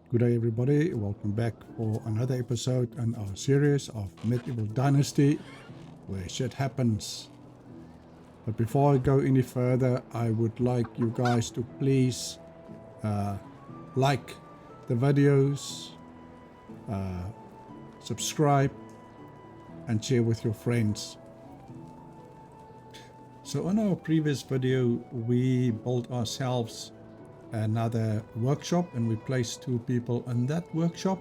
Good day, everybody. Welcome back for another episode in our series of Medieval Dynasty, where shit happens. But before I go any further, I would like you guys to please like the videos, subscribe, and share with your friends. So in our previous video, we built ourselves another workshop, and we placed 2 people in that workshop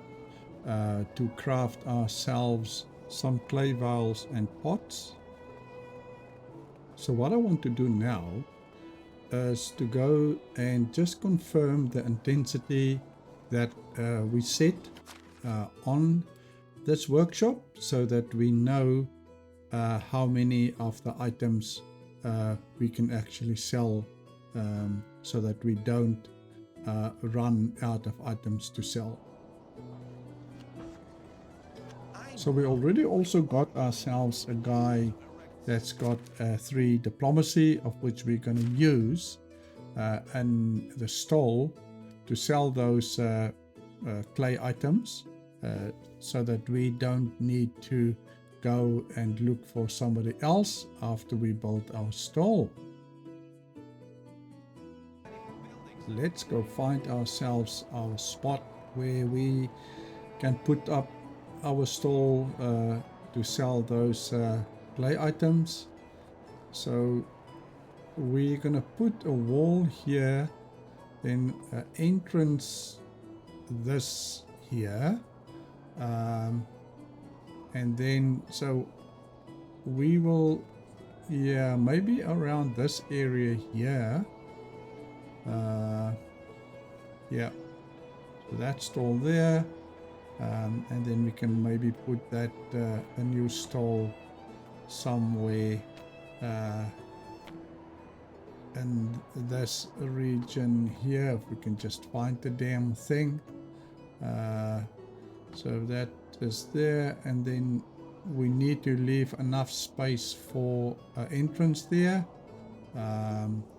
to craft ourselves some clay vials and pots. So what I want to do now is to go and just confirm the intensity that we set on this workshop, so that we know how many of the items we can actually sell, so that we don't run out of items to sell. So we already also got ourselves a guy that's got 3 diplomacy, of which we're going to use in the stall to sell those clay items, so that we don't need to go and look for somebody else after we build our stall. Let's go find ourselves our spot where we can put up our stall to sell those clay items. So we're gonna put a wall here, then an entrance this here, and then so we will, maybe around this area here. So that's stall there, and then we can maybe put that a new stall somewhere in this region here, if we can just find the damn thing. So that is there, and then we need to leave enough space for an entrance there.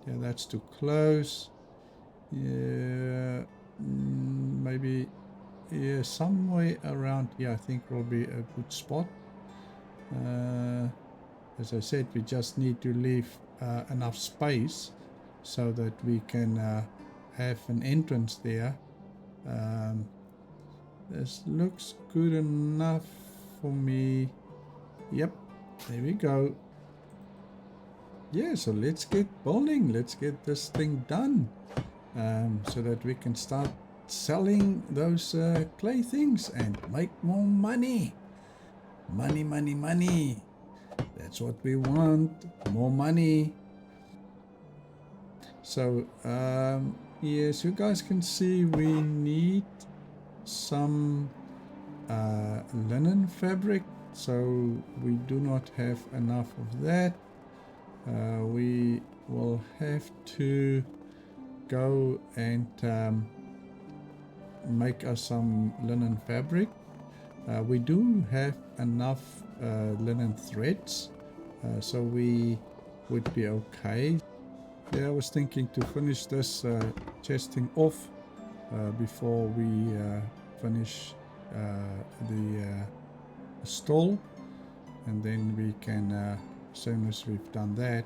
That's too close. Maybe somewhere around here I think will be a good spot. As I said, we just need to leave enough space so that we can have an entrance there. This looks good enough for me. Yep, there we go. Yeah, so let's get building. Let's get this thing done, so that we can start selling those clay things and make more money. Money, money, money. That's what we want. More money. So, yes, you guys can see we need some linen fabric. So we do not have enough of that. We will have to go and make us some linen fabric. We do have enough linen threads, so we would be okay. I was thinking to finish this chesting off before we finish the stall, and then we can, as soon as we've done that,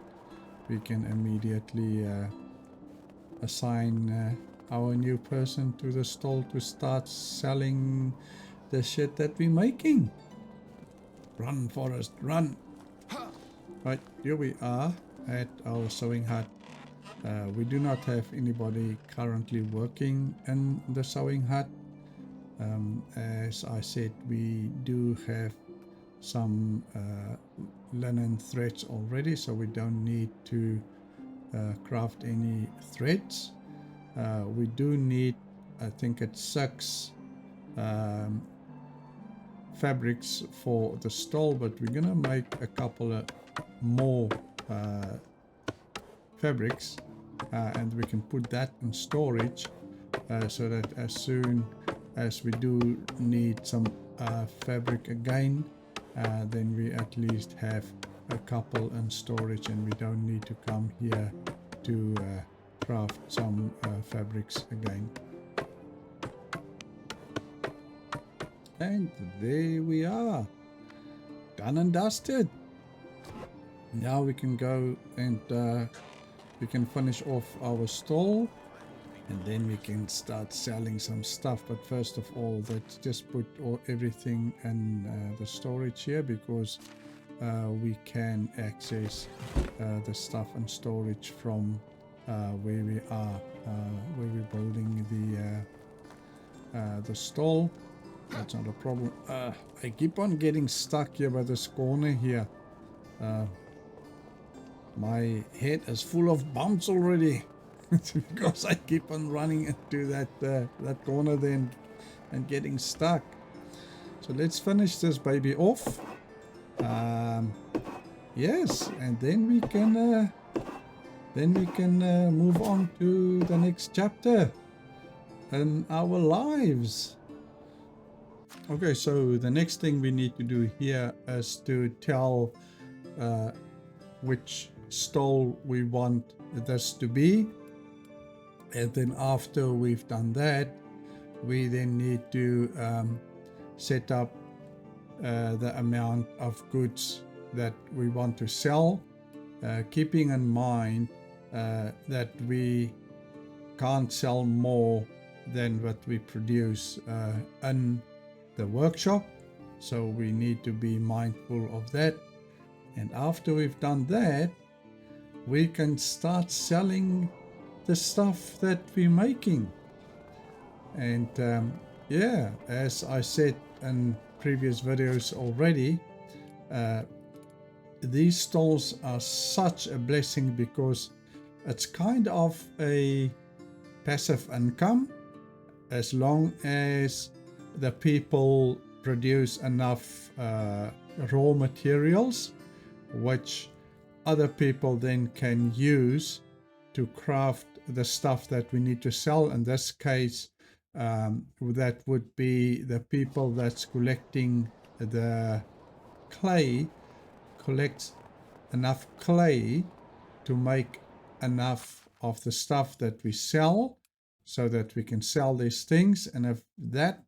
we can immediately assign our new person to the stall to start selling the shit that we're making. Run, Forrest, run! Right, here we are at our sewing hut. We do not have anybody currently working in the sewing hut. As I said, we do have some linen threads already, so we don't need to craft any threads. We do need, I think it's 6 fabrics for the stall, but we're gonna make a couple of more fabrics, and we can put that in storage, so that as soon as we do need some fabric again, then we at least have a couple in storage, and we don't need to come here to craft some fabrics again. And there we are, done and dusted. Now we can go and we can finish off our stall, and then we can start selling some stuff. But first of all, let's just put everything in the storage here, because we can access the stuff and storage from where we are, where we're building the stall. That's not a problem. I keep on getting stuck here by this corner here. My head is full of bumps already. Because I keep on running into that corner then and getting stuck. So let's finish this baby off. Yes, and then we can move on to the next chapter in our lives. Okay, so the next thing we need to do here is to tell which stall we want this to be. And then after we've done that, we then need to set up the amount of goods that we want to sell, keeping in mind that we can't sell more than what we produce in the workshop. So we need to be mindful of that. And after we've done that, we can start selling the stuff that we're making. And yeah, as I said in previous videos already, these stalls are such a blessing, because it's kind of a passive income, as long as the people produce enough raw materials, which other people then can use to craft the stuff that we need to sell. In this case, that would be the people that's collecting the clay, collects enough clay to make enough of the stuff that we sell, so that we can sell these things. And if that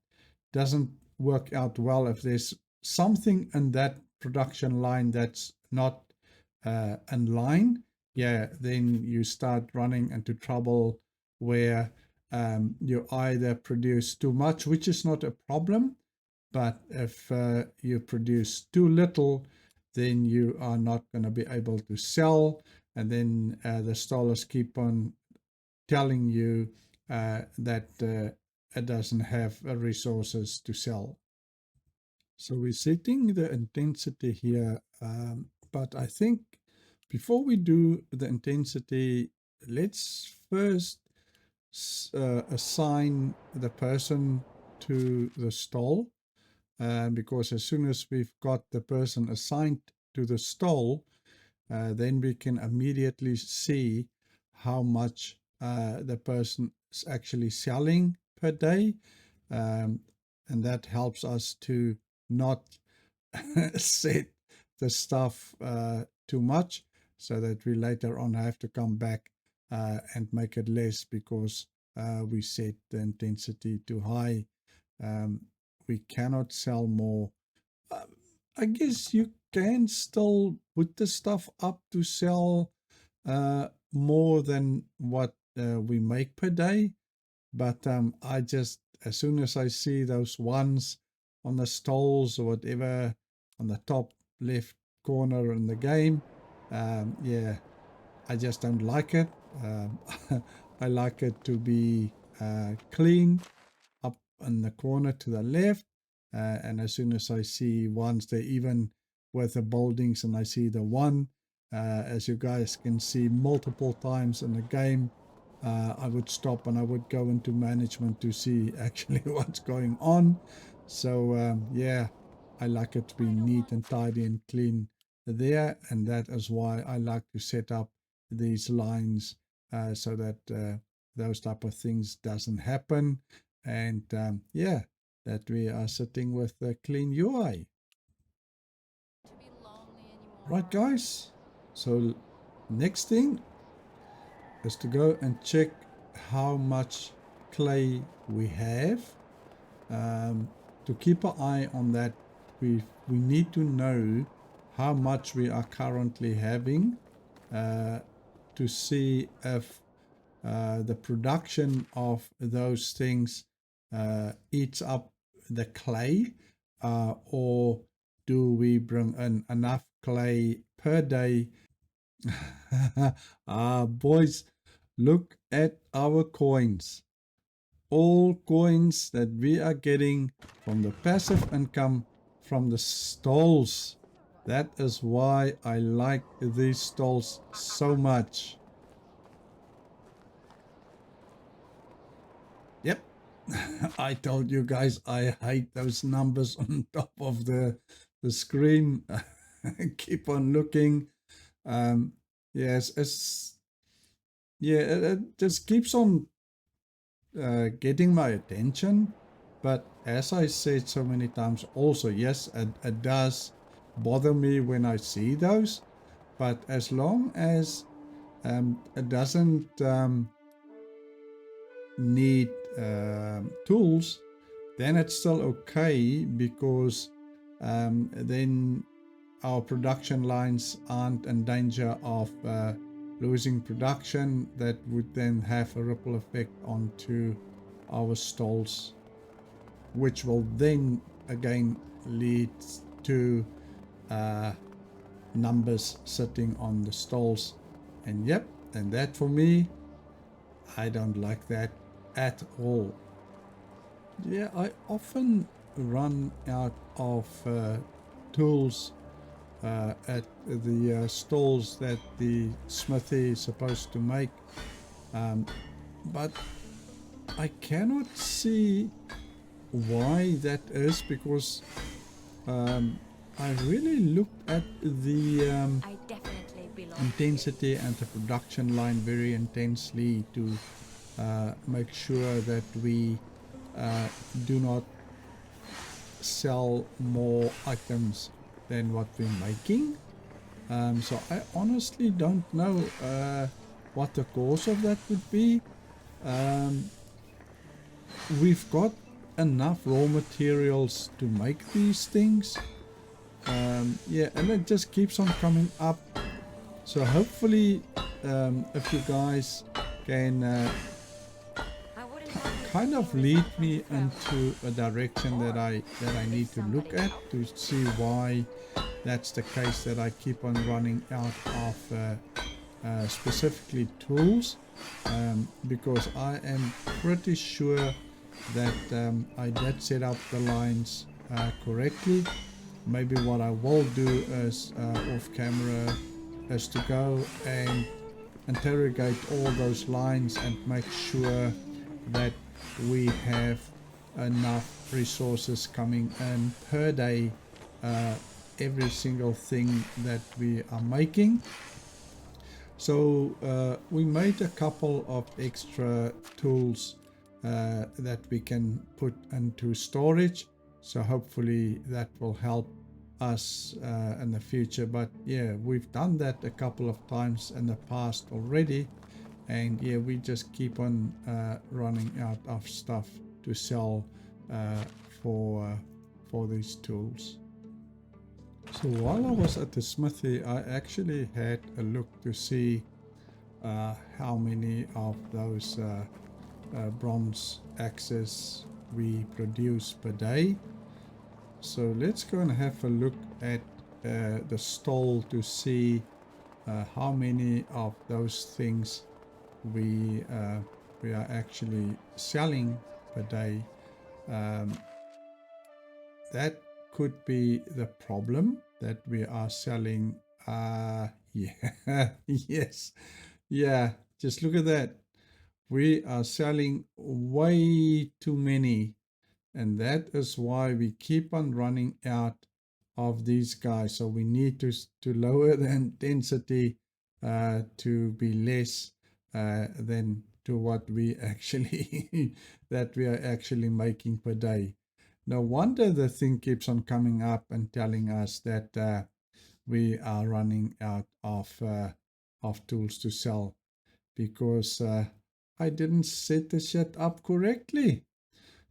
doesn't work out well, if there's something in that production line that's not in line, yeah, then you start running into trouble where you either produce too much, which is not a problem, but if you produce too little, then you are not going to be able to sell, and then the stallers keep on telling you that it doesn't have resources to sell. So we're setting the intensity here, but I think before we do the intensity, let's first assign the person to the stall, because as soon as we've got the person assigned to the stall, then we can immediately see how much the person is actually selling per day, and that helps us to not set the stuff too much, so that we later on have to come back and make it less, because we set the intensity too high. We cannot sell more. I guess you can still put the stuff up to sell more than what we make per day, but I just, as soon as I see those ones on the stalls or whatever on the top left corner in the game, yeah, I just don't like it. I like it to be clean up in the corner to the left, and as soon as I see ones, they even with the buildings, and I see the one, as you guys can see multiple times in the game, I would stop and I would go into management to see actually what's going on. So yeah, I like it to be neat and tidy and clean there, and that is why I like to set up these lines so that those type of things doesn't happen, and yeah, that we are sitting with a clean UI. Right guys, so next thing is to go and check how much clay we have. to keep an eye on that, we need to know how much we are currently having to see if the production of those things eats up the clay, or do we bring in enough clay per day? Boys, look at our coins. All coins that we are getting from the passive income from the stalls. That is why I like these stalls so much. Yep, I told you guys I hate those numbers on top of the screen. Keep on looking. Yes, it just keeps on getting my attention. But as I said so many times, also, yes, it does bother me when I see those. But as long as it doesn't need tools, then it's still okay, because then our production lines aren't in danger of losing production. That would then have a ripple effect onto our stalls, which will then again lead to numbers sitting on the stalls. And yep, and that for me, I don't like that at all. Yeah, I often run out of tools at the stalls that the smithy is supposed to make, but I cannot see why that is, because I really looked at the intensity and the production line very intensely to make sure that we do not sell more items than what we're making. So I honestly don't know what the cause of that would be. We've got enough raw materials to make these things. Yeah, and it just keeps on coming up. So hopefully, if you guys can kind of lead me into a direction that I need to look at to see why that's the case, that I keep on running out of specifically tools, because I am pretty sure that I did set up the lines correctly. Maybe what I will do is off camera is to go and interrogate all those lines and make sure that we have enough resources coming in per day, every single thing that we are making. So we made a couple of extra tools that we can put into storage, so hopefully that will help us in the future. But yeah, we've done that a couple of times in the past already, and yeah, we just keep on running out of stuff to sell for these tools. So while I was at the smithy, I actually had a look to see how many of those bronze axes we produce per day. So let's go and have a look at the stall to see how many of those things we are actually selling per day. That could be the problem, that we are selling yeah yes, yeah, just look at that. We are selling way too many, and that is why we keep on running out of these guys. So we need to lower the intensity to be less than to what we actually that we are actually making per day. No wonder the thing keeps on coming up and telling us that we are running out of tools to sell, because I didn't set the shit up correctly.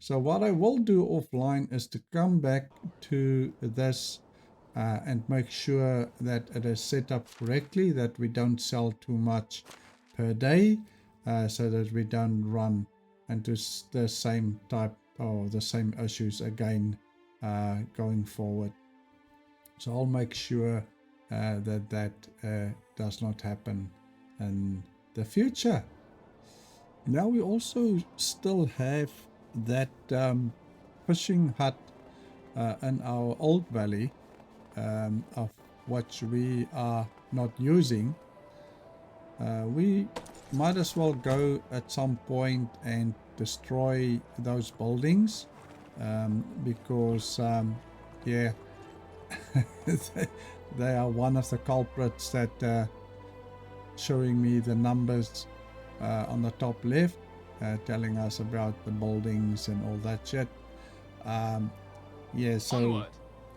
So what I will do offline is to come back to this and make sure that it is set up correctly, that we don't sell too much per day, so that we don't run into the same type or the same issues again going forward. So I'll make sure that does not happen in the future. Now we also still have that fishing hut in our old valley, of which we are not using. We might as well go at some point and destroy those buildings, because yeah, they are one of the culprits that showing me the numbers on the top left, telling us about the buildings and all that shit. Yeah, so onward.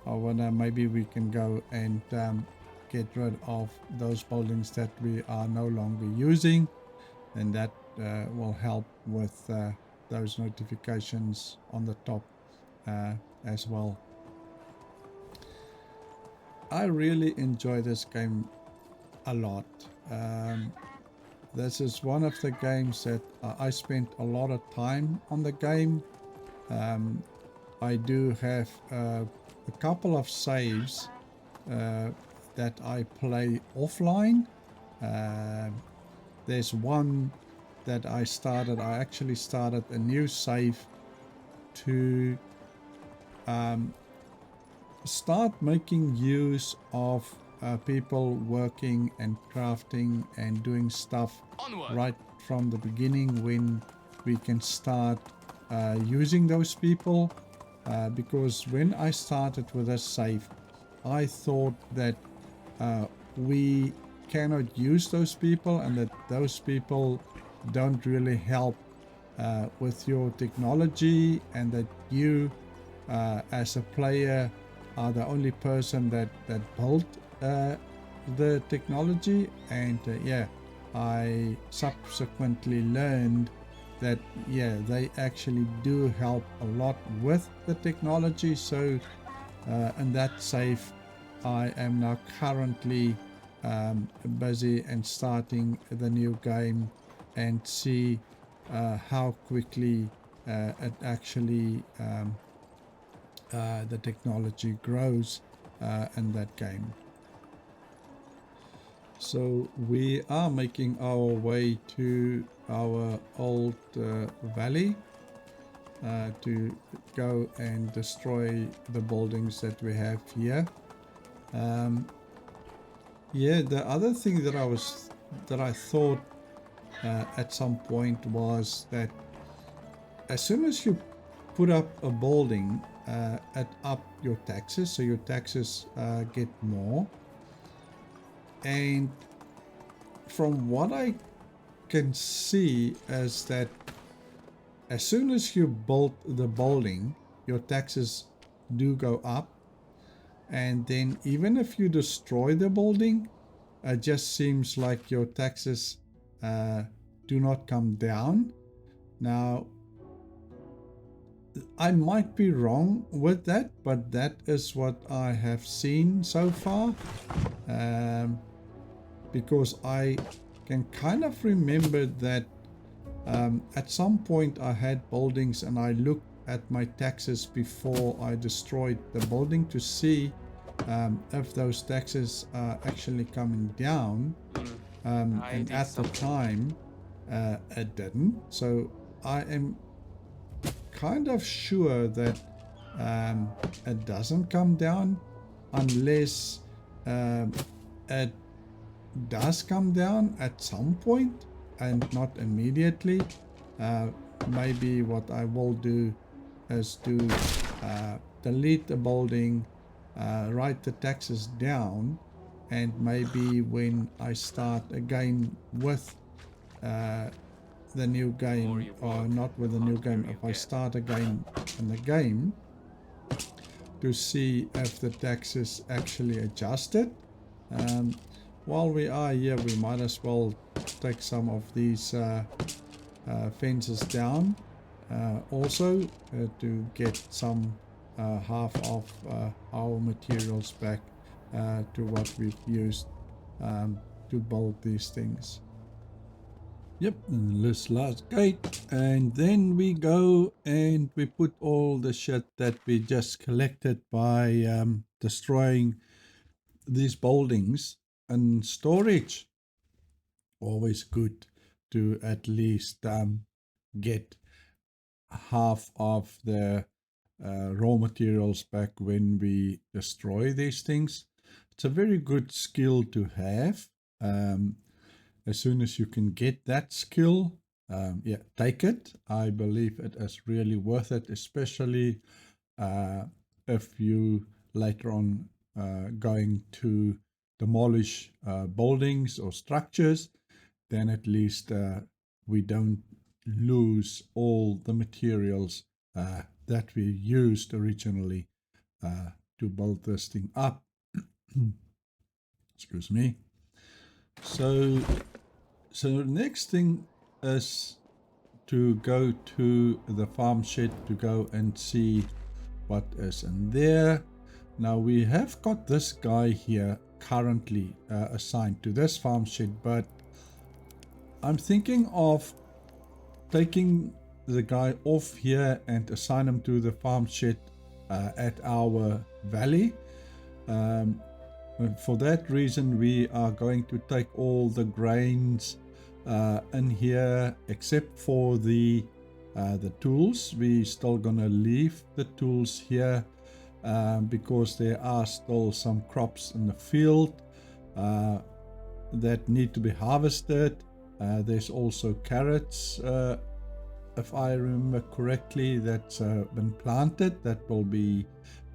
I wanna, maybe we can go and get rid of those buildings that we are no longer using, and that will help with those notifications on the top as well. I really enjoy this game a lot. This is one of the games that I spent a lot of time on the game. I do have a couple of saves that I play offline. There's one that I actually started a new save to start making use of people working and crafting and doing stuff onward. Right from the beginning, when we can start using those people, because when I started with a save, I thought that we cannot use those people, and that those people don't really help with your technology, and that you as a player are the only person that built the technology. And yeah, I subsequently learned that yeah, they actually do help a lot with the technology. So in that save, I am now currently busy and starting the new game, and see how quickly it actually the technology grows in that game. So we are making our way to our old valley to go and destroy the buildings that we have here. Yeah, the other thing that I thought at some point was that as soon as you put up a building, it up your taxes, so your taxes get more. And from what I can see is that as soon as you build the building, your taxes do go up. And then even if you destroy the building, it just seems like your taxes do not come down. Now, I might be wrong with that, but that is what I have seen so far. Because I can kind of remember that at some point I had buildings, and I looked at my taxes before I destroyed the building to see if those taxes are actually coming down. And at the time it didn't. So I am kind of sure that it doesn't come down unless it does come down at some point and not immediately. Maybe what I will do is to delete the building, write the taxes down, and maybe when I start again with the new game, or not with the new game, if I start again in the game, to see if the taxes actually adjusted. While we are here, we might as well take some of these fences down, also to get some half of our materials back to what we've used to build these things. Yep, and this last gate, and then we go and we put all the shit that we just collected by destroying these buildings in storage. Always good to at least get half of the raw materials back when we destroy these things. It's a very good skill to have. As soon as you can get that skill, yeah, take it. I believe it is really worth it, especially if you later on going to demolish buildings or structures, then at least we don't lose all the materials that we used originally to build this thing up. Excuse me. So next thing is to go to the farm shed to go and see what is in there. Now we have got this guy here currently assigned to this farm shed, but I'm thinking of taking the guy off here and assign him to the farm shed at our valley. For that reason, we are going to take all the grains in here except for the tools. We're still gonna leave the tools here because there are still some crops in the field that need to be harvested. There's also carrots, if I remember correctly, that's been planted that will be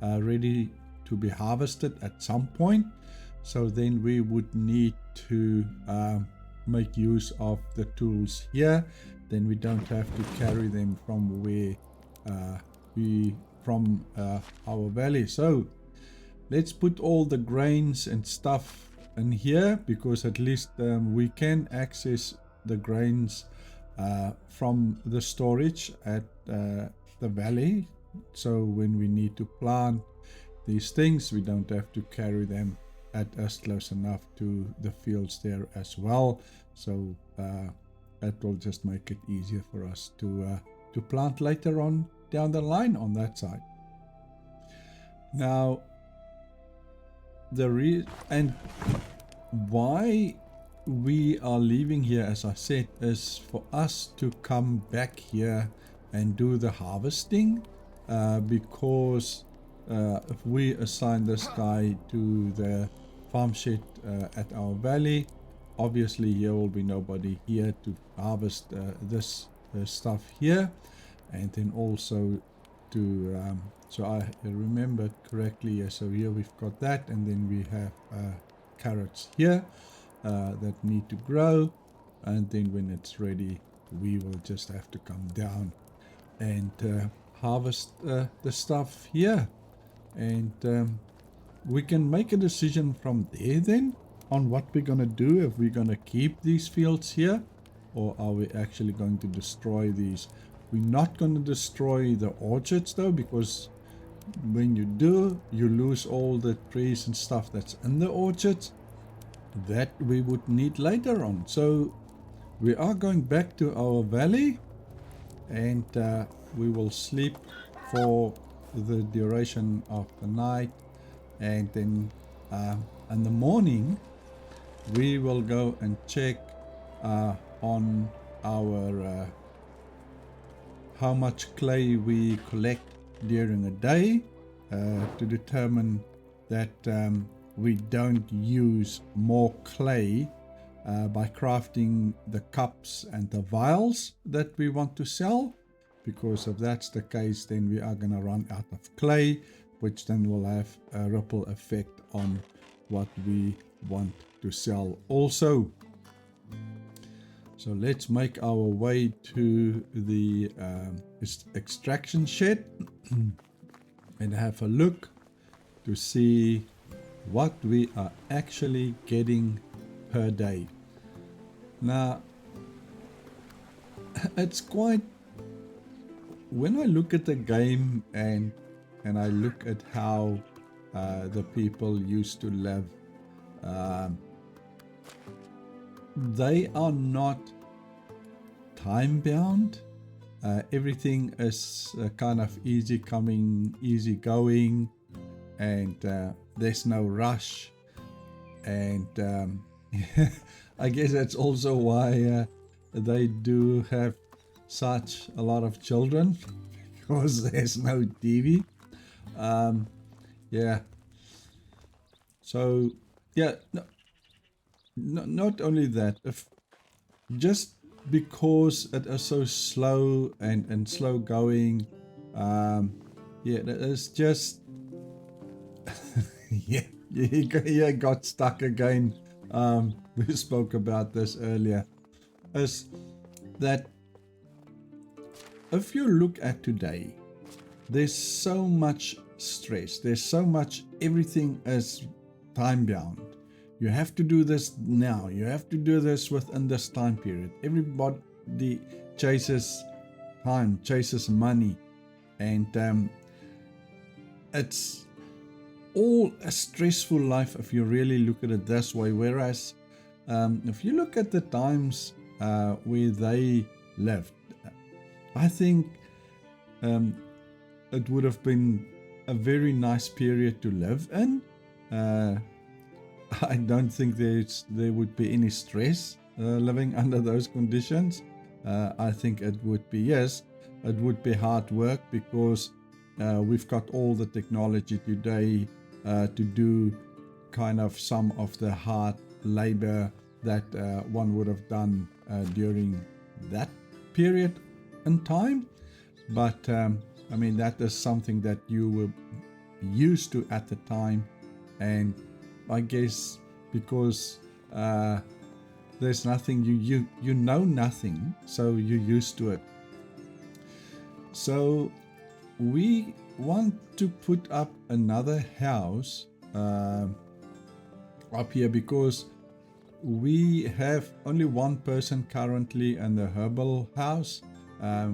ready to be harvested at some point. So then we would need to make use of the tools here. Then we don't have to carry them from where from our valley. So let's put all the grains and stuff in here, because at least we can access the grains from the storage at the valley. So when we need to plant these things, we don't have to carry them at us close enough to the fields there as well. So that will just make it easier for us to plant later on down the line on that side. Now and why we are leaving here, as I said, is for us to come back here and do the harvesting, because if we assign this guy to the farm shed at our valley, obviously there will be nobody here to harvest this stuff here. And then also to so I remember correctly, so here we've got that, and then we have carrots here that need to grow, and then when it's ready we will just have to come down and harvest the stuff here, and we can make a decision from there then on what we're going to do, if we're going to keep these fields here or are we actually going to destroy these. We're not going to destroy the orchards though, because when you do, you lose all the trees and stuff that's in the orchards that we would need later on. So we are going back to our valley, and we will sleep for the duration of the night, and then in the morning we will go and check on our how much clay we collect during a day, to determine that we don't use more clay by crafting the cups and the vials that we want to sell, because if that's the case, then we are going to run out of clay, which then will have a ripple effect on what we want to sell also. So let's make our way to the extraction shed and have a look to see what we are actually getting per day. Now, it's quite when I look at the game and I look at how the people used to live, um, they are not time bound. Everything is kind of easy coming, easy going, and there's no rush. And I guess that's also why they do have such a lot of children, because there's no TV. Yeah. So yeah, not only that, if just because it is so slow and slow going, yeah, it is just yeah, you got stuck again. We spoke about this earlier, is that if you look at today, there's so much stress, there's so much, everything is time bound. You have to do this now, you have to do this within this time period. Everybody chases time, chases money, and it's all a stressful life if you really look at it this way. Whereas if you look at the times where they lived, I think it would have been a very nice period to live in. I don't think there would be any stress living under those conditions. I think it would be, yes, it would be hard work, because we've got all the technology today to do kind of some of the hard labor that one would have done during that period in time. But I mean, that is something that you were used to at the time, and I guess because there's nothing, you know nothing, so you're used to it. So we want to put up another house up here, because we have only one person currently in the herbal house.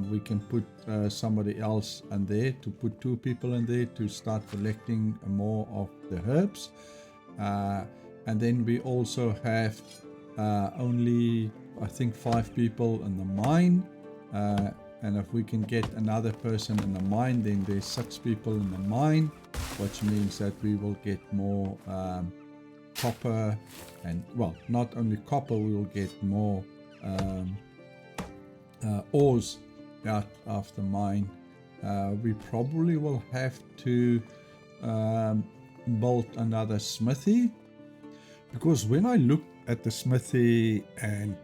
We can put somebody else in there, to put 2 people in there to start collecting more of the herbs. And then we also have only, I think, 5 people in the mine. And if we can get another person in the mine, then there's 6 people in the mine, which means that we will get more copper. And, well, not only copper, we will get more ores out of the mine. We probably will have to build another smithy, because when I look at the smithy, and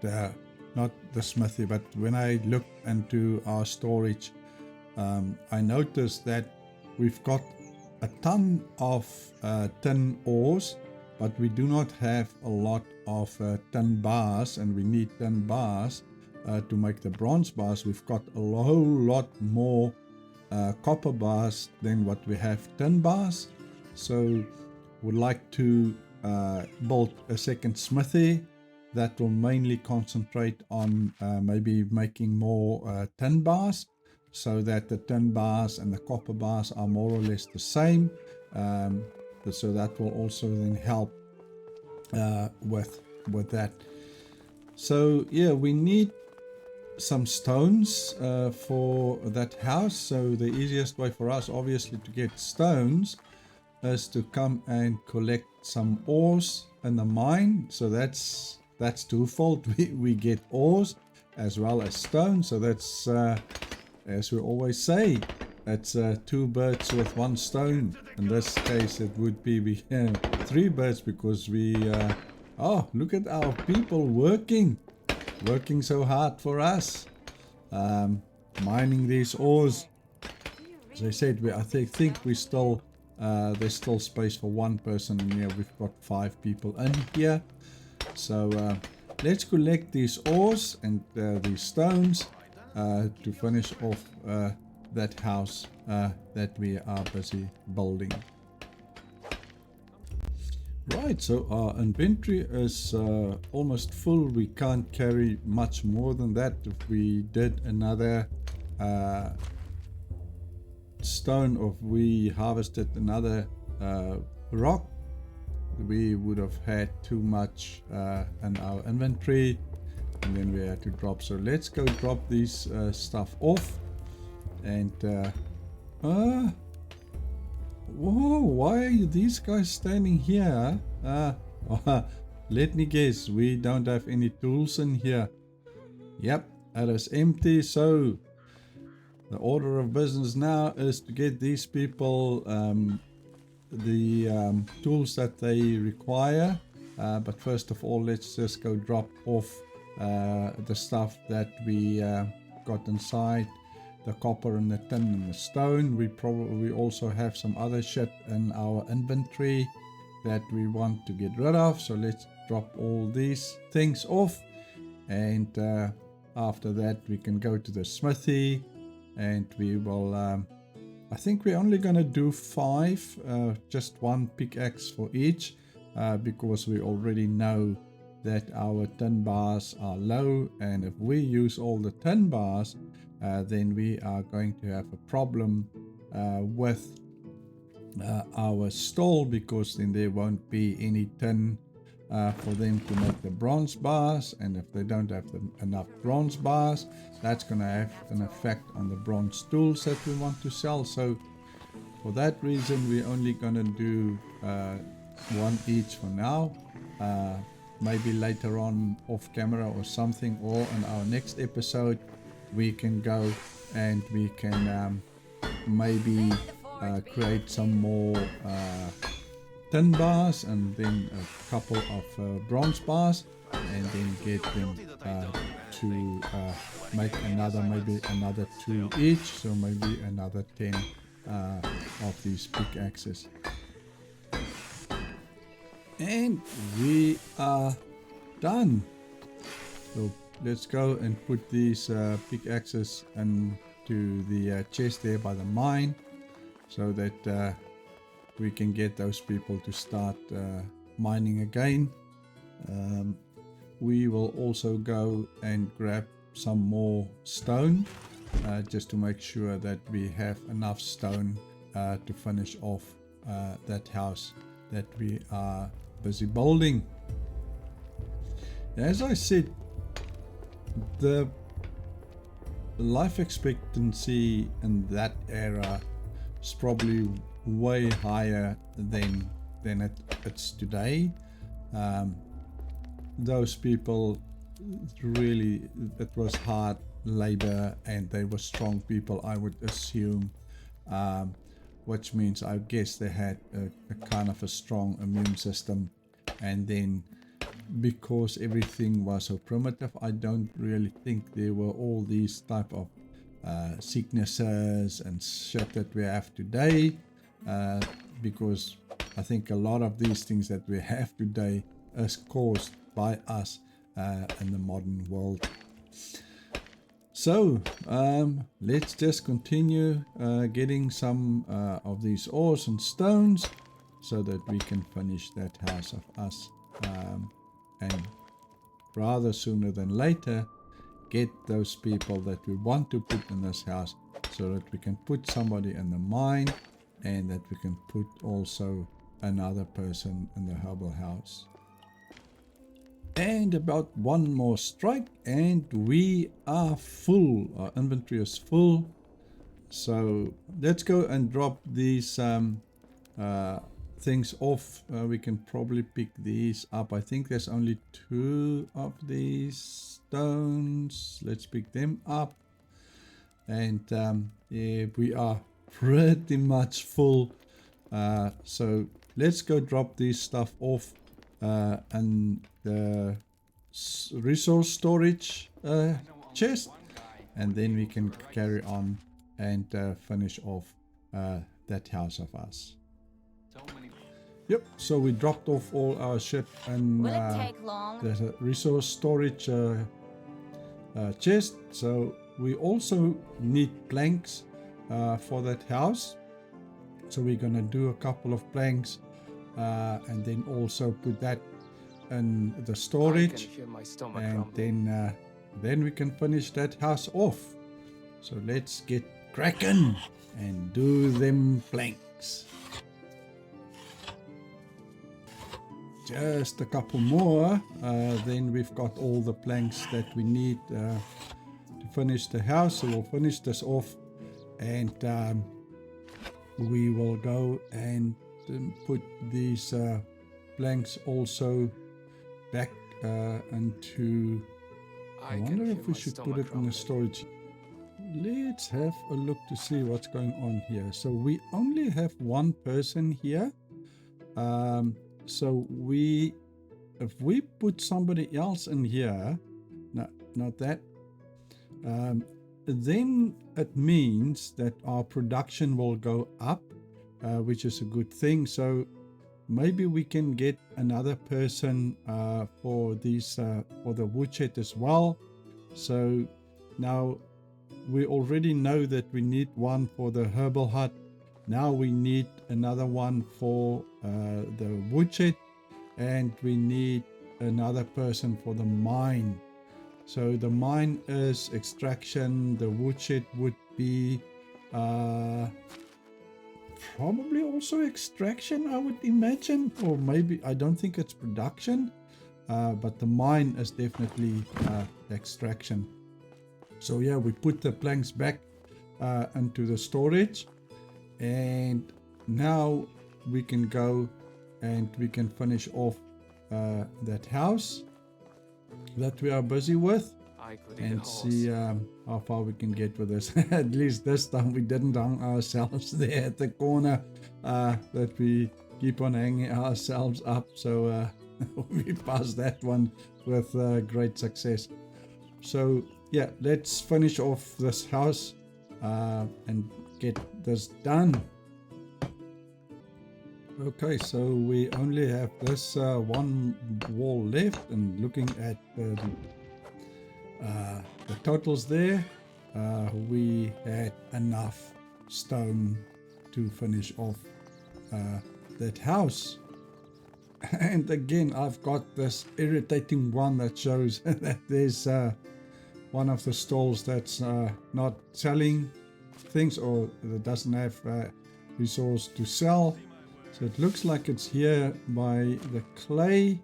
not the smithy, but when I look into our storage, I noticed that we've got a ton of tin ores, but we do not have a lot of tin bars, and we need tin bars to make the bronze bars. We've got a whole lot more copper bars than what we have tin bars. So would like to build a second smithy that will mainly concentrate on maybe making more tin bars, so that the tin bars and the copper bars are more or less the same. So that will also then help with that. So yeah, we need some stones for that house. So the easiest way for us, obviously, to get stones is to come and collect some ores in the mine. So that's twofold. We get ores as well as stone. So that's as we always say, it's 2 birds with 1 stone. In this case, it would be 3 birds, because we oh, look at our people working so hard for us, mining these ores. As I said, I think we still there's still space for 1 person in here. We've got 5 people in here. So let's collect these ores and these stones to finish off that house that we are busy building. Right, so our inventory is almost full. We can't carry much more than that. If we did another stone, or if we harvested another rock, we would have had too much in our inventory, and then we had to drop. So let's go drop these stuff off. And whoa, why are these guys standing here? Let me guess, we don't have any tools in here. Yep, it is empty. So the order of business now is to get these people the tools that they require. But first of all, let's just go drop off the stuff that we got inside. The copper and the tin and the stone. We also have some other shit in our inventory that we want to get rid of. So let's drop all these things off. And after that, we can go to the smithy, and we will I think we're only gonna do 5, just 1 pickaxe for each, because we already know that our tin bars are low, and if we use all the tin bars, then we are going to have a problem with our stall, because then there won't be any tin for them to make the bronze bars, and if they don't have enough bronze bars, that's going to have an effect on the bronze tools that we want to sell. So for that reason, we're only going to do 1 each for now. Maybe later on off camera or something, or in our next episode, we can go and we can maybe create some more tin bars, and then a couple of bronze bars, and then get them to make maybe another 2 each, so maybe another 10 of these pickaxes. And we are done. So let's go and put these pickaxes into the chest there by the mine, so that we can get those people to start mining again. We will also go and grab some more stone, just to make sure that we have enough stone to finish off that house that we are busy building. As I said, the life expectancy in that era is probably way higher than it's today. Those people, really, it was hard labor, and they were strong people, I would assume, which means I guess they had a kind of a strong immune system. And then because everything was so primitive, I don't really think there were all these type of sicknesses and shit that we have today, because I think a lot of these things that we have today is caused by us in the modern world. So let's just continue getting some of these ores and stones, so that we can finish that house of us, and rather sooner than later get those people that we want to put in this house, so that we can put somebody in the mine, and that we can put also another person in the herbal house. And about 1 more strike, and we are full. Our inventory is full. So let's go and drop these things off. We can probably pick these up. I think there's only 2 of these stones. Let's pick them up. And yeah, we are pretty much full. So let's go drop these stuff off and the resource storage chest, and then we can carry on and finish off that house of us. Yep, so we dropped off all our shit and the resource storage chest. So we also need planks for that house, so we're gonna do a couple of planks and then also put that in the storage, and then we can finish that house off. So let's get cracking and do them planks. Just a couple more, then we've got all the planks that we need to finish the house. So we'll finish this off, and we will go and put these planks also back into. I wonder if we should put it in a storage. Let's have a look to see what's going on here. So we only have one person here. So if we put somebody else in here, no, not that, then it means that our production will go up, which is a good thing. So maybe we can get another person for these for the woodshed as well. So now we already know that we need one for the herbal hut. Now we need another one for the woodshed, and we need another person for the mine. So the mine is extraction, the woodshed would be probably also extraction, I would imagine, or maybe, I don't think it's production, but the mine is definitely extraction. So yeah, we put the planks back into the storage, and now we can go and we can finish off that house that we are busy with, and see how far we can get with this. At least this time we didn't hang ourselves there at the corner that we keep on hanging ourselves up. So we passed that one with great success. So yeah, let's finish off this house and get this done. Okay, so we only have this one wall left, and looking at the totals there, we had enough stone to finish off that house. And again, I've got this irritating one that shows that there's one of the stalls that's not selling things, or that doesn't have resource to sell. So it looks like it's here by the clay.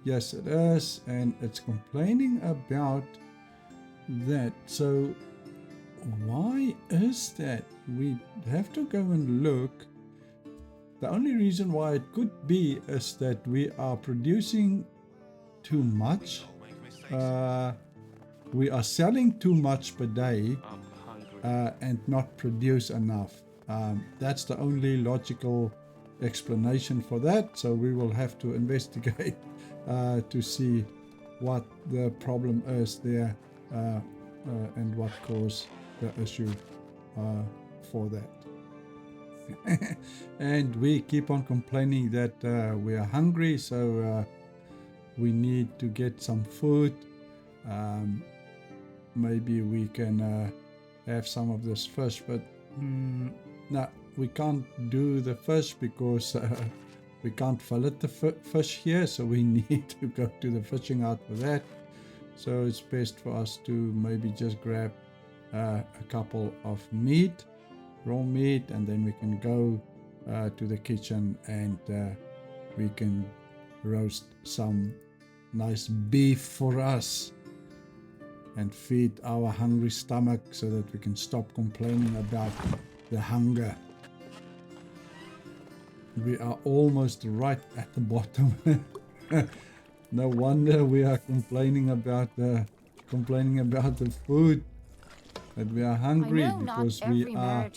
Yes, it is, and it's complaining about that. So why is that? We have to go and look. The only reason why it could be is that we are producing too much. We are selling too much per day and not produce enough. That's the only logical explanation for that. So we will have to investigate to see what the problem is there and what caused the issue for that. And we keep on complaining that we are hungry, so we need to get some food. Maybe we can have some of this fish, but no, we can't do the fish because we can't fillet the fish here, so we need to go to the fishing hut for that. So it's best for us to maybe just grab a couple of meat, raw meat, and then we can go to the kitchen and we can roast some nice beef for us and feed our hungry stomach so that we can stop complaining about the hunger. We are almost right at the bottom. No wonder we are complaining about the food. That we are hungry because we are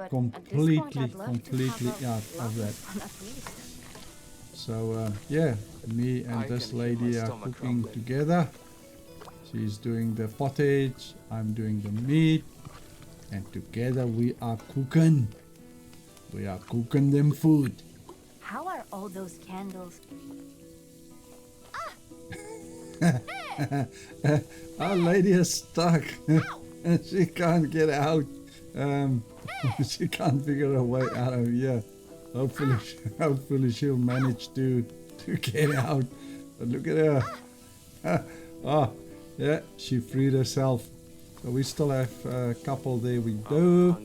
completely out of that. So yeah, me and this lady are cooking together. She's doing the pottage, I'm doing the meat, and together we are cooking. We are cooking them food. How are all those candles? Our lady is stuck and she can't get out. She can't figure a way out of here. Hopefully she'll manage to get out. But look at her. Oh, yeah, she freed herself. So we still have a couple there we do.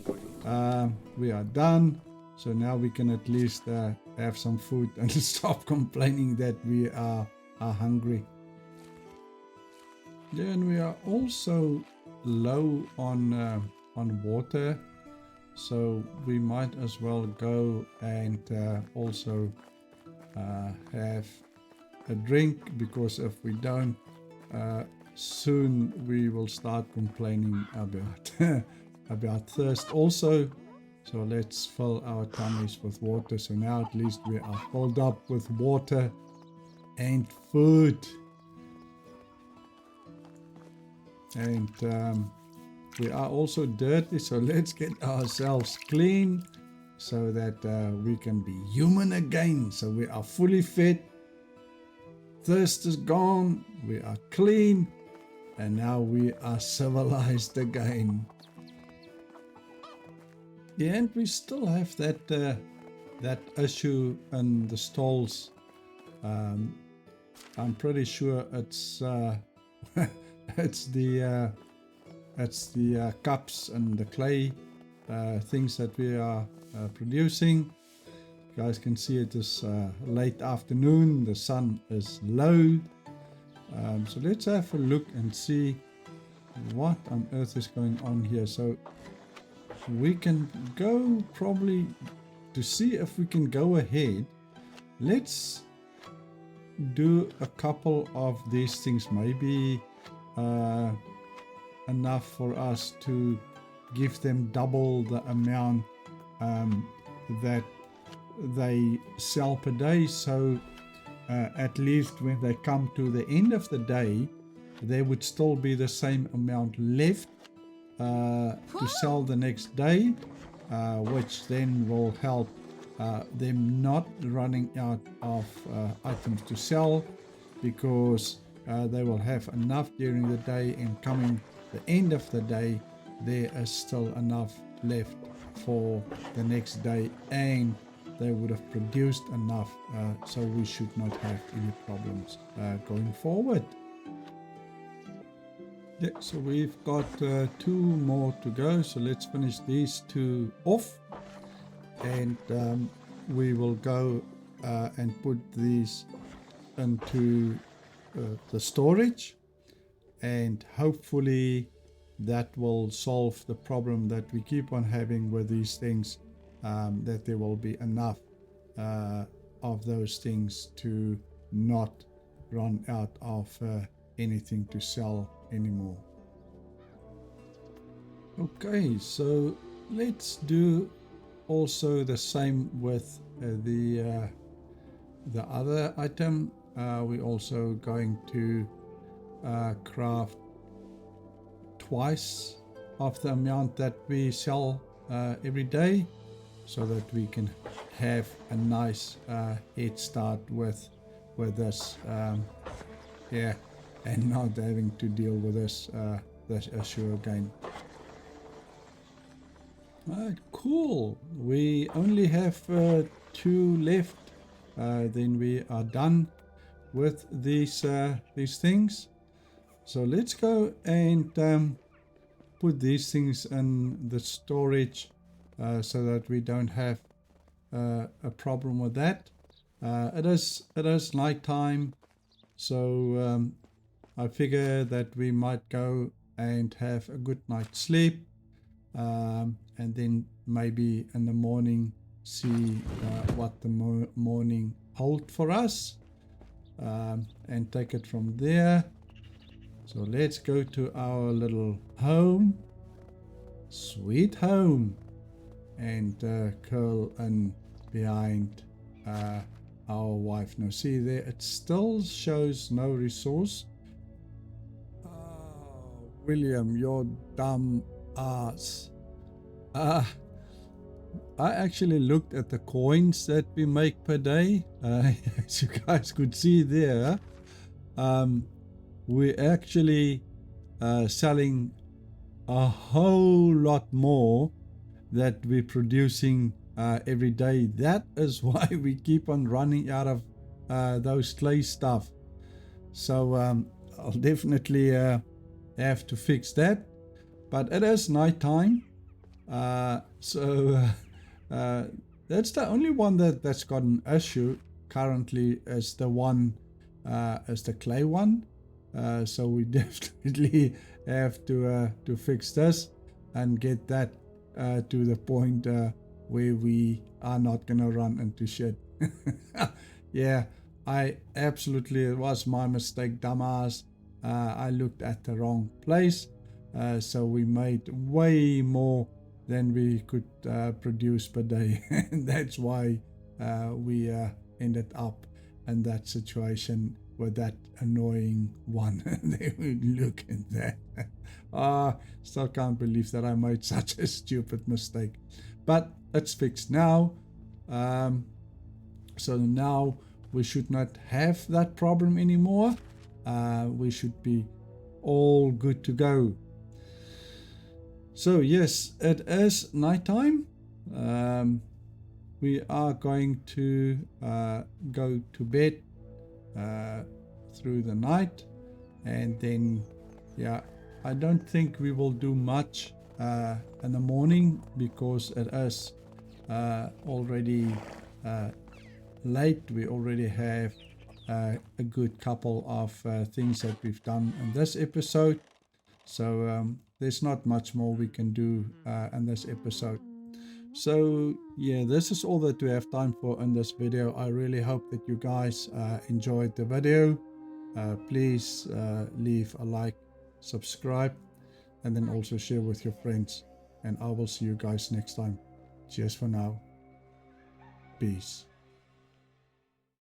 We are done. So now we can at least have some food and stop complaining that we are hungry. Yeah, and we are also low on water. So we might as well go and also have a drink, because if we don't, soon we will start complaining about about thirst also. So let's fill our tummies with water. So now at least we are filled up with water and food. And we are also dirty, so let's get ourselves clean so that we can be human again. So we are fully fed, thirst is gone, we are clean, and now we are civilized again. Yeah, and we still have that issue in the stalls. I'm pretty sure it's it's the cups and the clay things that we are producing. You guys can see it is late afternoon, the sun is low. So let's have a look and see what on earth is going on here. So we can go probably to see if we can go ahead. Let's do a couple of these things, maybe enough for us to give them double the amount that they sell per day. So at least when they come to the end of the day, there would still be the same amount left to sell the next day, which then will help them not running out of items to sell, because they will have enough during the day, and coming the end of the day there is still enough left for the next day, and they would have produced enough, so we should not have any problems going forward. Yeah, so we've got 2 more to go, so let's finish these 2 off, and we will go and put these into the storage, and hopefully that will solve the problem that we keep on having with these things, that there will be enough of those things to not run out of anything to sell anymore. Okay, so let's do also the same with the other item. We're also going to craft twice of the amount that we sell every day, so that we can have a nice head start with this, yeah, and not having to deal with this issue again. Alright, cool. We only have 2 left, then we are done with these things. So let's go and put these things in the storage, so that we don't have a problem with that. It is night time, so I figure that we might go and have a good night's sleep, and then maybe in the morning see what the morning hold for us, and take it from there. So let's go to our little home, sweet home, and curl in behind our wife. Now see there, it still shows no resource. Oh, William, your dumb ass. I actually looked at the coins that we make per day. As you guys could see there, we're actually selling a whole lot more that we're producing every day. That is why we keep on running out of those clay stuff. So I'll definitely have to fix that. But it is nighttime, so that's the only one that's got an issue currently, is the one is the clay one. So we definitely have to fix this and get that to the point where we are not gonna run into shit. Yeah, it was my mistake, dumbass. I looked at the wrong place, so we made way more than we could produce per day. And that's why we ended up in that situation with that annoying one. Look at that. Still can't believe that I made such a stupid mistake. But it's fixed now. So now we should not have that problem anymore. We should be all good to go. So yes, it is nighttime. We are going to go to bed through the night, and then I don't think we will do much in the morning, because it is already late. We already have a good couple of things that we've done in this episode, so there's not much more we can do in this episode. So yeah, this is all that we have time for in this video. I really hope that you guys enjoyed the video. Please leave a like, subscribe, and then also share with your friends, and I will see you guys next time. Cheers for now. Peace.